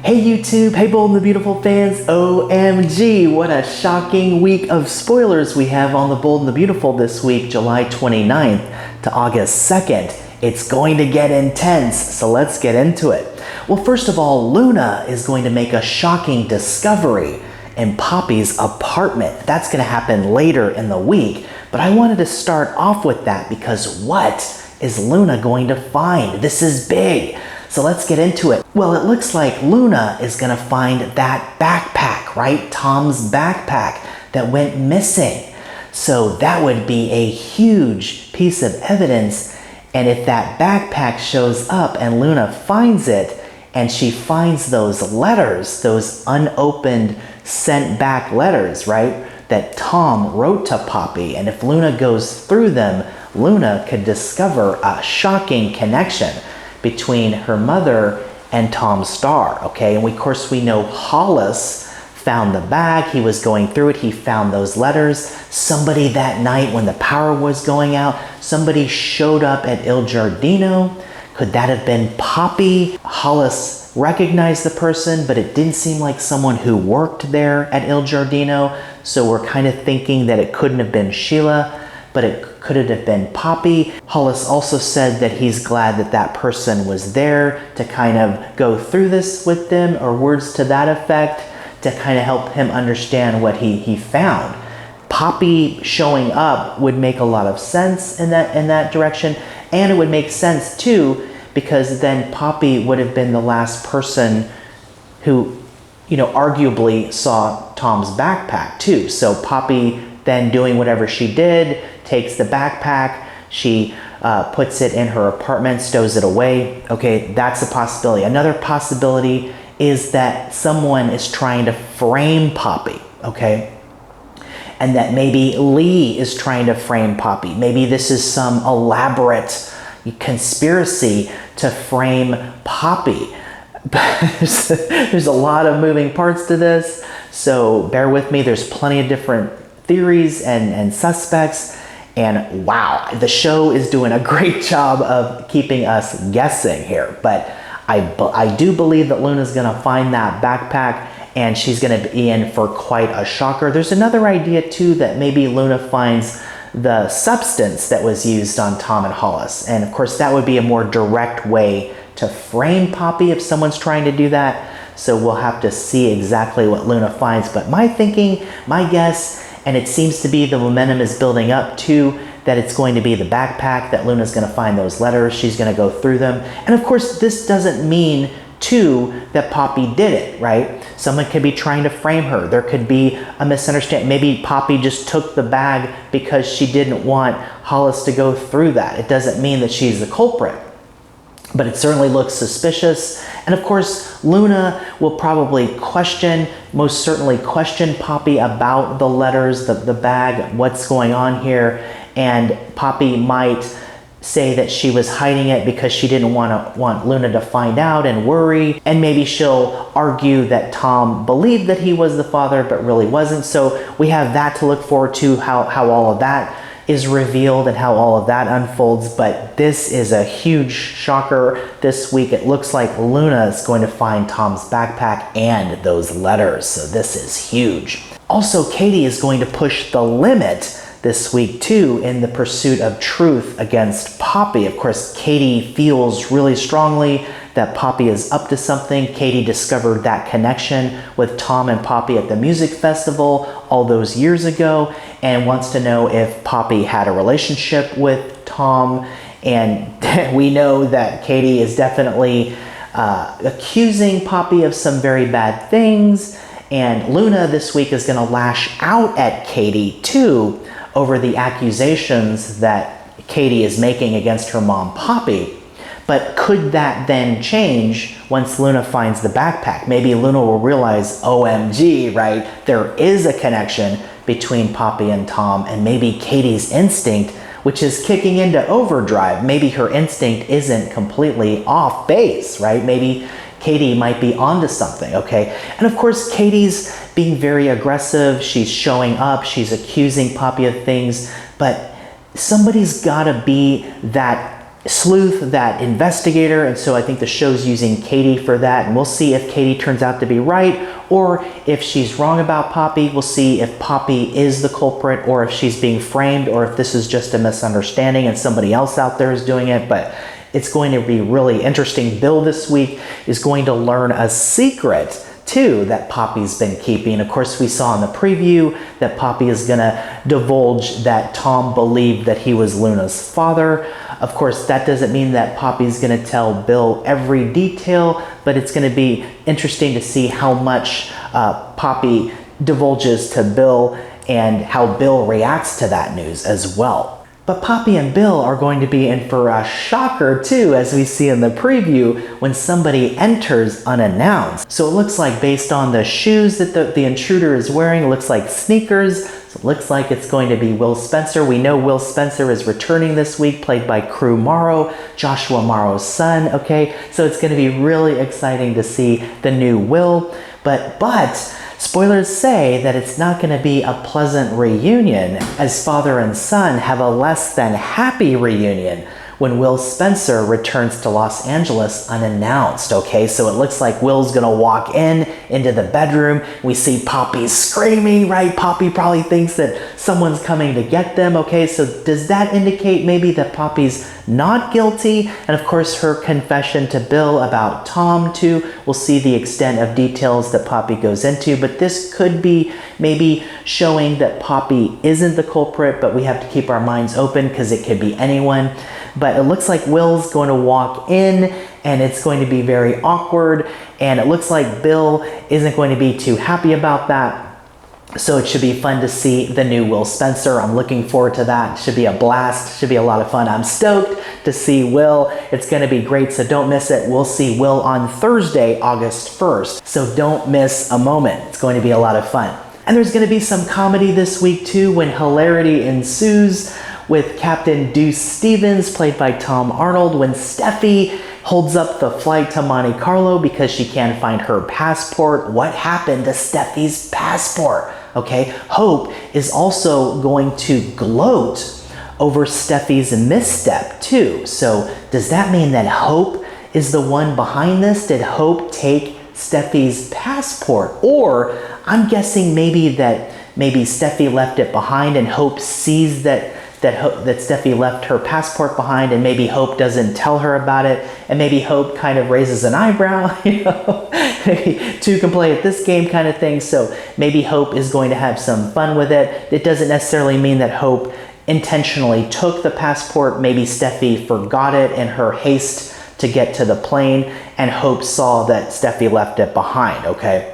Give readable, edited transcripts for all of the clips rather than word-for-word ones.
Hey YouTube, hey Bold and the Beautiful fans, OMG, what a shocking week of spoilers we have on the Bold and the Beautiful this week, July 29th to August 2nd. It's going to get intense, so let's get into it. Well, first of all, Luna is going to make a shocking discovery in Poppy's apartment. That's going to happen later in the week, but I wanted to start off with that because what is Luna going to find? This is big. So let's get into it. Well, it looks like Luna is gonna find that backpack, right? Tom's backpack that went missing. So that would be a huge piece of evidence. And if that backpack shows up and Luna finds it, and she finds those letters, those unopened, sent back letters, right? That Tom wrote to Poppy. And if Luna goes through them, Luna could discover a shocking connection between her mother and Tom Starr, okay? And of course we know Hollis found the bag, he was going through it, he found those letters. Somebody that night when the power was going out, somebody showed up at Il Giardino. Could that have been Poppy? Hollis recognized the person, but it didn't seem like someone who worked there at Il Giardino, so we're kind of thinking that it couldn't have been Sheila, but could it have been Poppy? Hollis also said that he's glad that that person was there to kind of go through this with them, or words to that effect, to kind of help him understand what he found. Poppy showing up would make a lot of sense in that direction, and it would make sense too, because then Poppy would have been the last person who, you know, arguably saw Tom's backpack too. So Poppy then doing whatever she did, takes the backpack, she puts it in her apartment, stows it away. Okay, that's a possibility. Another possibility is that someone is trying to frame Poppy, okay? And that maybe Lee is trying to frame Poppy. Maybe this is some elaborate conspiracy to frame Poppy. There's a lot of moving parts to this, so bear with me. There's plenty of different theories and suspects, and wow, the show is doing a great job of keeping us guessing here. But I do believe that Luna's gonna find that backpack and she's gonna be in for quite a shocker. There's another idea too, that maybe Luna finds the substance that was used on Tom and Hollis, and of course that would be a more direct way to frame Poppy if someone's trying to do that. So we'll have to see exactly what Luna finds, but my thinking, my guess, and it seems to be the momentum is building up to that it's going to be the backpack, that Luna's going to find those letters, she's going to go through them. And of course, this doesn't mean too that Poppy did it, right? Someone could be trying to frame her. There could be a misunderstanding. Maybe Poppy just took the bag because she didn't want Hollis to go through that. It doesn't mean that she's the culprit, but it certainly looks suspicious. And of course, Luna will probably most certainly question Poppy about the letters, the bag, what's going on here. And Poppy might say that she was hiding it because she didn't want Luna to find out and worry. And maybe she'll argue that Tom believed that he was the father, but really wasn't. So we have that to look forward to, how all of that is revealed and how all of that unfolds. But this is a huge shocker this week. It looks like Luna is going to find Tom's backpack and those letters, so this is huge. Also, Katie is going to push the limit this week too in the pursuit of truth against Poppy. Of course, Katie feels really strongly that Poppy is up to something. Katie discovered that connection with Tom and Poppy at the music festival all those years ago, and wants to know if Poppy had a relationship with Tom. And we know that Katie is definitely accusing Poppy of some very bad things. And Luna this week is going to lash out at Katie too over the accusations that Katie is making against her mom, Poppy. But could that then change once Luna finds the backpack? Maybe Luna will realize, OMG, right? There is a connection between Poppy and Tom, and maybe Katie's instinct, which is kicking into overdrive, maybe her instinct isn't completely off base, right? Maybe Katie might be onto something, okay? And of course, Katie's being very aggressive. She's showing up, she's accusing Poppy of things, but somebody's gotta be that sleuth, that investigator, and so I think the show's using Katie for that, and we'll see if Katie turns out to be right or if she's wrong about Poppy. We'll see if Poppy is the culprit or if she's being framed or if this is just a misunderstanding and somebody else out there is doing it, but it's going to be really interesting. Bill this week is going to learn a secret too that Poppy's been keeping. Of course, we saw in the preview that Poppy is gonna divulge that Tom believed that he was Luna's father. Of course, that doesn't mean that Poppy's gonna tell Bill every detail, but it's gonna be interesting to see how much Poppy divulges to Bill and how Bill reacts to that news as well. But Poppy and Bill are going to be in for a shocker too, as we see in the preview, when somebody enters unannounced. So it looks like, based on the shoes that the intruder is wearing, it looks like sneakers. So it looks like it's going to be Will Spencer. We know Will Spencer is returning this week, played by Crew Morrow, Joshua Morrow's son, okay? So it's gonna be really exciting to see the new Will. But spoilers say that it's not going to be a pleasant reunion, as father and son have a less than happy reunion when Will Spencer returns to Los Angeles unannounced, okay? So it looks like Will's gonna walk into the bedroom. We see Poppy screaming, right? Poppy probably thinks that someone's coming to get them, okay? So does that indicate maybe that Poppy's not guilty? And of course, her confession to Bill about Tom too. We'll see the extent of details that Poppy goes into, but this could be maybe showing that Poppy isn't the culprit, but we have to keep our minds open because it could be anyone. But it looks like Will's going to walk in and it's going to be very awkward, and it looks like Bill isn't going to be too happy about that. So it should be fun to see the new Will Spencer. I'm looking forward to that. Should be a blast. Should be a lot of fun. I'm stoked to see Will. It's going to be great, so don't miss it. We'll see Will on Thursday, August 1st. So don't miss a moment. It's going to be a lot of fun. And there's going to be some comedy this week too, when hilarity ensues with Captain Deuce Stevens, played by Tom Arnold, when Steffi holds up the flight to Monte Carlo because she can't find her passport. What happened to Stephies Passport? Okay, Hope is also going to gloat over Stephy's misstep too. So does that mean that Hope is the one behind this? Did Hope take Stephy's passport? Or I'm guessing maybe Steffi left it behind and Hope sees that Steffi left her passport behind, and maybe Hope doesn't tell her about it, and maybe Hope kind of raises an eyebrow, you know, maybe two can play at this game kind of thing. So maybe Hope is going to have some fun with it. It doesn't necessarily mean that Hope intentionally took the passport. Maybe Steffi forgot it in her haste to get to the plane, and Hope saw that Steffi left it behind, okay?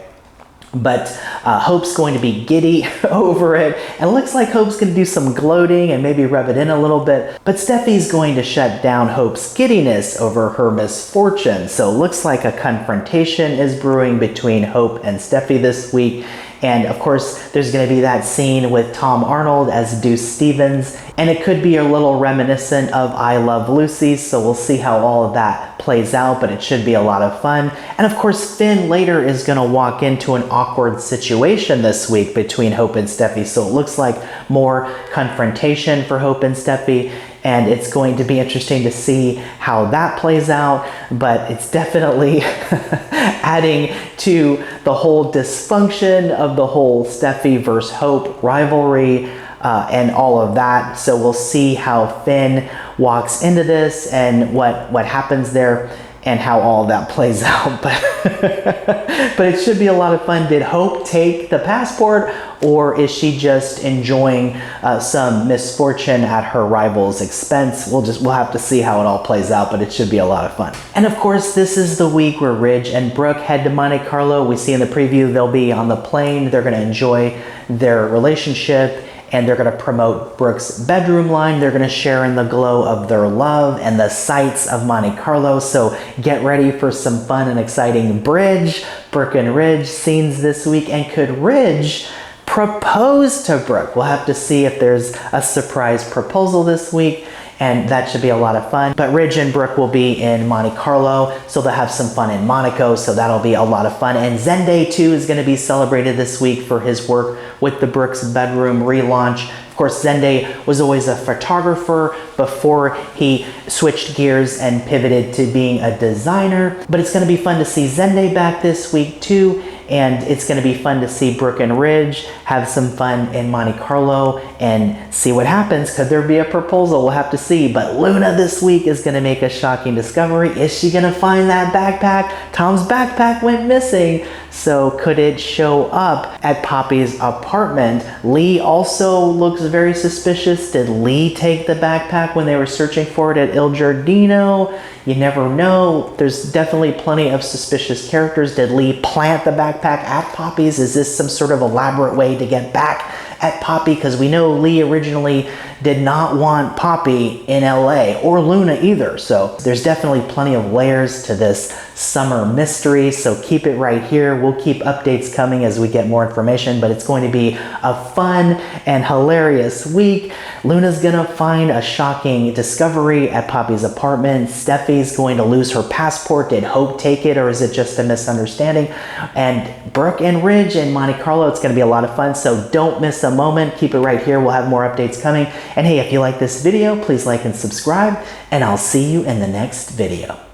But Hope's going to be giddy over it, and it looks like Hope's going to do some gloating and maybe rub it in a little bit. But Steffi's going to shut down Hope's giddiness over her misfortune. So it looks like a confrontation is brewing between Hope and Steffi this week. And of course, there's going to be that scene with Tom Arnold as Deuce Stevens, and it could be a little reminiscent of I Love Lucy, so we'll see how all of that plays out, but it should be a lot of fun. And of course, Finn later is going to walk into an awkward situation this week between Hope and Steffi, so it looks like more confrontation for Hope and Steffi, and it's going to be interesting to see how that plays out, but it's definitely adding to the whole dysfunction of the whole Steffi versus Hope rivalry and all of that. So we'll see how Finn walks into this and what happens there and how all that plays out. But it should be a lot of fun. Did Hope take the passport, or is she just enjoying some misfortune at her rival's expense? We'll have to see how it all plays out, but it should be a lot of fun. And of course, this is the week where Ridge and Brooke head to Monte Carlo. We see in the preview they'll be on the plane. They're going to enjoy their relationship, and they're going to promote Brooke's bedroom line. They're going to share in the glow of their love and the sights of Monte Carlo. So get ready for some fun and exciting Brooke and Ridge scenes this week. And could Ridge propose to Brooke? We'll have to see if there's a surprise proposal this week, and that should be a lot of fun. But Ridge and Brooke will be in Monte Carlo, so they'll have some fun in Monaco, so that'll be a lot of fun. And Zende too is going to be celebrated this week for his work with the Brooke's Bedroom relaunch. Of course, Zende was always a photographer before he switched gears and pivoted to being a designer. But it's going to be fun to see Zende back this week too. And it's going to be fun to see Brooke and Ridge have some fun in Monte Carlo and see what happens. Could there be a proposal? We'll have to see. But Luna this week is going to make a shocking discovery. Is she going to find that backpack? Tom's backpack went missing. So could it show up at Poppy's apartment? Lee also looks very suspicious. Did Lee take the backpack when they were searching for it at Il Giardino? You never know. There's definitely plenty of suspicious characters. Did Lee plant the backpack at Poppy's? Is this some sort of elaborate way to get back at Poppy? Because we know Lee originally did not want Poppy in LA, or Luna either. So there's definitely plenty of layers to this summer mystery. So keep it right here. We'll keep updates coming as we get more information, but it's going to be a fun and hilarious week. Luna's gonna find a shocking discovery at Poppy's apartment. Steffi's going to lose her passport. Did Hope take it, or is it just a misunderstanding? And Brooke and Ridge in Monte Carlo, it's gonna be a lot of fun, so don't miss a moment. Keep it right here. We'll have more updates coming. And hey, if you like this video, please like and subscribe, and I'll see you in the next video.